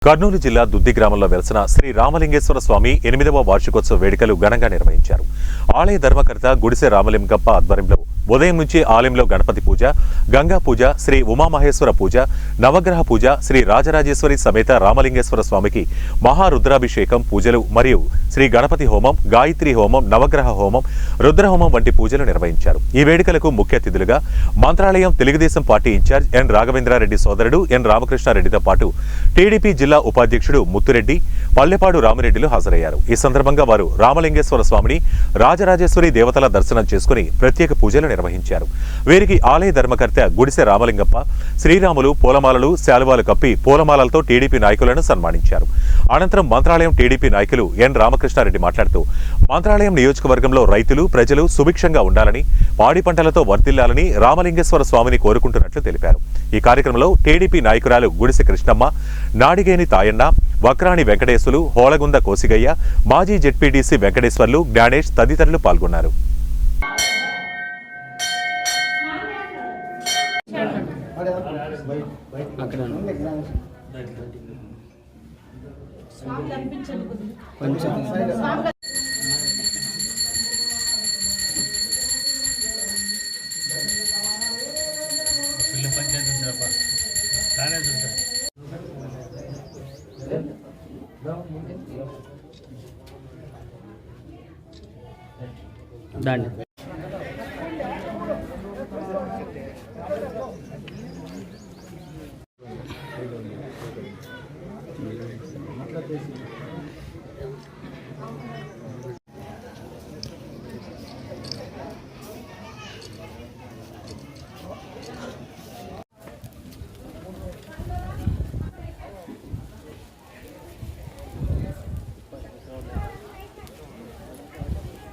కర్నూలు జిల్లా దుద్ది గ్రామంలో వెలసిన శ్రీ రామలింగేశ్వర స్వామి 8వ వార్షికోత్సవ వేడుకలు ఘనంగా నిర్వహించారు. ఆలయ ధర్మకర్త గుడిసె రామలింగప్ప ఆధ్వర్యంలో ఉదయం నుంచి ఆలయంలో గణపతి పూజ, గంగా పూజ, శ్రీ ఉమామహేశ్వర పూజ, నవగ్రహ పూజ, శ్రీ రాజరాజేశ్వరి సమేత రామలింగేశ్వర స్వామికి మహారుద్రాభిషేకం పూజలు మరియు శ్రీ గణపతి హోమం, గాయత్రి హోమం, నవగ్రహ హోమం, రుద్రహోమం వంటి పూజలు నిర్వహించారు. ఈ వేడుకలకు ముఖ్య అతిథులుగా మంత్రాలయం తెలుగుదేశం పార్టీ ఇన్ఛార్జ్ ఎన్ రాఘవేంద్రారెడ్డి సోదరుడు ఎన్ రామకృష్ణారెడ్డితో పాటు టీడీపీ జిల్లా ఉపాధ్యక్షుడు ముత్తురెడ్డి, పల్లెపాడు రామిరెడ్డిలు హాజరయ్యారు. ఈ సందర్భంగా వారు రామలింగేశ్వర స్వామిని, రాజరాజేశ్వరి దేవతల దర్శనం చేసుకుని ప్రత్యేక పూజలు నిర్వహించారు. వీరికి ఆలయ ధర్మకర్త గుడిసె రామలింగప్ప శ్రీరాములు పూలమాలలు, శాలువాలు కప్పి పూలమాలలతో టీడీపీ నాయకులను సన్మానించారు. అనంతరం మంత్రాలయం టీడీపీ నాయకులు ఎన్ రామకృష్ణారెడ్డి మాట్లాడుతూ మంత్రాలయం నియోజకవర్గంలో రైతులు, ప్రజలు సుభిక్షంగా ఉండాలని, పాడి పంటలతో వర్ధిల్లాలని రామలింగేశ్వర స్వామిని కోరుకుంటున్నట్లు తెలిపారు. ఈ కార్యక్రమంలో టీడీపీ నాయకురాలు గుడిసె కృష్ణమ్మ, నాడిగేని తాయన్న, వక్రాణి వెంకటేశులు, హోళగుంద కోసిగయ్య, మాజీ జెడ్పీటీసీ వెంకటేశ్వర్లు, జ్ఞానేష్ తదితరులు పాల్గొన్నారు.